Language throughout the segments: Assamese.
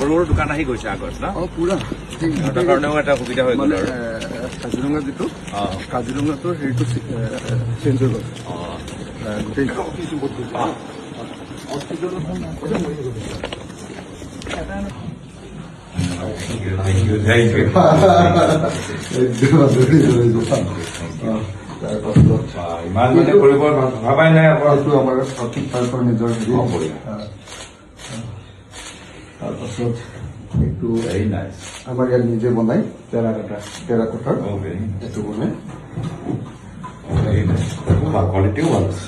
সৰু সৰু দোকান আহি গৈছে আগত ন পুৰা সিহঁতৰ কাৰণেও এটা সুবিধা হৈ গ'ল আৰু কাজিৰঙা যিটো কাজিৰঙাটো হেৰিটো চেঞ্জ হৈ গ'ল গোটেই ইমান মানে কৰিব ভাবাই নাই এইটো আমাৰ তাৰপৰা নিজৰ তাৰপাছত এইটো আমাৰ ইয়াত নিজে বনাই টেৰাকটাৰ এইটো বনাই কোৱালিটিও ভাল আছে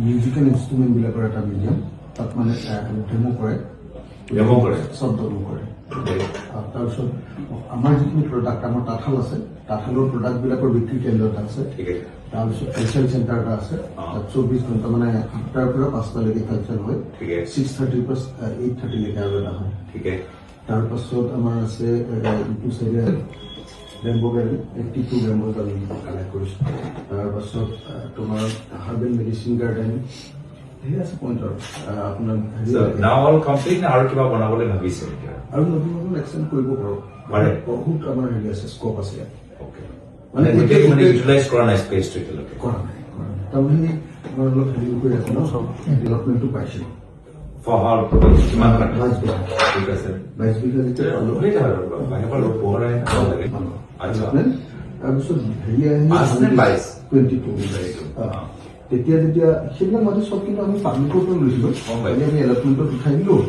মিউজিকেল ইনষ্ট্ৰুমেণ্ট বিলাকৰ এটা মিউজিয়াম তাত মানে ডেমো কৰে চব ডেমো কৰে তাৰপিছত আমাৰ যিখিনি প্ৰডাক্ট আমাৰ তাঁতশাল আছে তাঁতশালৰ প্ৰডাক্ট বিলাকৰ বিক্ৰী কেন্দ্ৰ এটা আছে তাৰপিছত কালচাৰ চেণ্টাৰ এটা আছে তাত 24 ঘণ্টা মানে 8টাৰ পৰা 5টালৈকে কালচাৰ হয় 6:30 পৰা 8:30লৈকে আৰু এটা হয় তাৰপাছত আমাৰ আছে ইটো চাইডে ৰেম্বো গাড়ী 82 ৰেম্বো গাড়ী কালেক্ট কৰিছোঁ তাৰপাছত তোমাৰ হাৰ্বেল মেডিচিন গাৰ্ডেন সেই আছে পইণ্টৰ আপোনাৰ আৰু কিবা বনাবলৈ ভাবিছে আৰু নতুন নতুন এক্সটেণ্ড কৰিব পাৰোঁ বহুত আমাৰ হেৰি আছে স্কোপ আছে মানে ইউটিলাইজ কৰা নাই স্পেচটো এতিয়ালৈকে কৰা নাই তাৰমানে আমাৰ অলপ হেৰি কৰি আছে ন চব ডেভেলপমেণ্টটো পাইছিলোঁ কিমান 22 বিঘা ঠিক আছে 22 বিঘা যেতিয়া তাৰপিছত হেৰি আহি 22 তেতিয়া যেতিয়া সেইবিলাক মাটি চব কিন্তু আমি পাব্লিকৰ পৰা লৈছিলোঁ আমি এলটমেণ্টত উঠাই দিলোঁ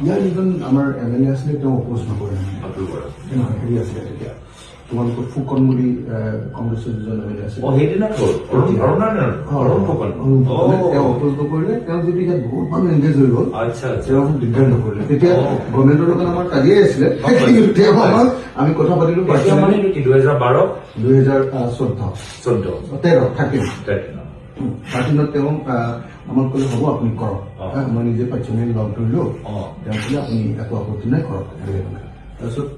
ইয়াৰ যিজন আমাৰ MLA আছিলে তেওঁ অপোজ নকৰে হেৰি আছিলে তেতিয়া তোমালোকৰ ফুকন বুলি কংগ্ৰেছৰ যিজন MLA আছে তেওঁ অপোজ নকৰিলে তেওঁ যদি ইয়াত বহুত মানুহ এংগেজ হৈ গ'ল তেওঁ দিগদাৰ নকৰিলে তেতিয়া গভৰ্ণমেণ্টৰ লগত আমাৰ কাজিয়াই আছিলে আমি কথা পাতিলোঁ 2013 তেওঁ আমাক ক'লে হ'ব আপুনি কৰক মই নিজে পাৰ্চনেলি লগ ধৰিলোঁ তেওঁ ক'লে আপুনি একো আপত্তি নাই কৰক তাৰপিছত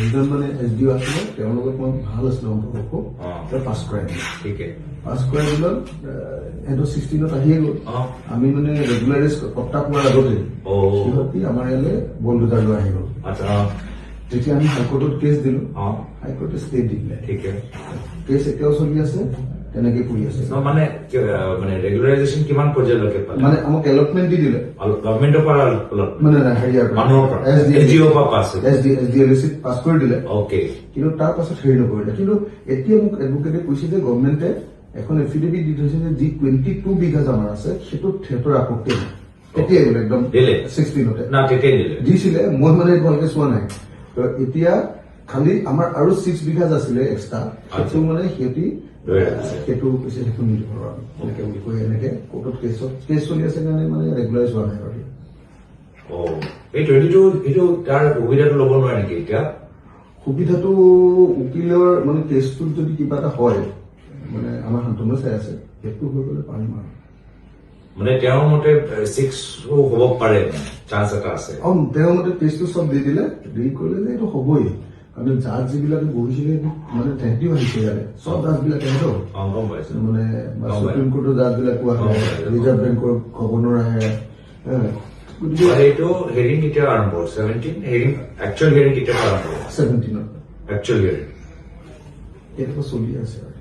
যিজন মানে SDO আছিলে তেওঁৰ লগত মই ভাল আছিলে সম্পৰ্ক তেওঁ পাছ কৰাই দিলে পাছ কৰাই দিলত সেইটো 16ত আহিয়ে গ'ল আমি মানে ৰেগুলাৰাইজ কৰ্তা পোৱাৰ আগতে সিহঁতি আমাৰ ইয়ালৈ বলডোজাৰ লৈ আহি গ'ল তেতিয়া আমি হাইকোৰ্টত কেছ দিলোঁ হাইকোৰ্টে ষ্টে দি দিলে কেছ এতিয়াও চলি আছে তেনেকে কৰি আছে মানে ৰেগুলাৰাইজেশ্যন কিমান পৰ্যায়লৈকে পালে মানে আমাক এলটমেণ্ট দি দিলে গভৰ্ণমেণ্টৰ পৰা মানে হেৰিয়াৰ মানুহৰ পৰা SDLC পাছ কৰি দিলে কিন্তু তাৰ পাছত হেৰি নকৰিলে কিন্তু এতিয়া মোক এডভোকেটে কৈছে যে গভৰ্ণমেণ্টে এখন এফিডেভিট দি থৈছে যে যি 22 বিঘা আমাৰ আছে সেইটোত সিহঁতৰ আপত্তি নাই তেতিয়াই বোলে একদম 16তে দিছিলে মই মানে ভালকে চোৱা নাই এতিয়া খালি আমাৰ আৰু 6 বিঘা আছিলে এক্সট্ৰা সেইটো মানে সিহঁতি সেইটো কৈছে সেইটো নিদিব এনেকে বুলি কৈ এনেকে কোৰ্টত কেছ চলি আছে কাৰণে মানে ৰেগুলাৰাইজ হোৱা নাই আৰু এই 22 তাৰ সুবিধাটো ল'ব নোৱাৰে নেকি এতিয়া সুবিধাটো উকিলৰ মানে কেছটোত যদি কিবা এটা হয় মানে আমাৰ শান্তনু চাই আছে সেইটো হৈ গ'লে পাৰিম আৰু মানে তেওঁৰ মতে 6 হ'ব পাৰে চান্স এটা আছে তেওঁৰ মতে কেছটো চব দি দিলে দি কৰিলে যে এইটো হ'বই আমি জাজ যিবিলাকে বহিছিলে মানে তেহেঁতিও আহিছে ইয়াৰে চব জাজবিলাক তেহেঁতৰ মানে সুপ্ৰিম কোৰ্টৰ জাজবিলাকো আহে ৰিজাৰ্ভ বেংকৰ গভৰ্ণৰ আহে এইটো হেৰিং কেতিয়া আৰম্ভ 17 হেৰিং একচুৱেল হেৰিং কেতিয়া আৰম্ভ 17ত একচুৱেল হেৰিং এইটো চলি আছে আৰু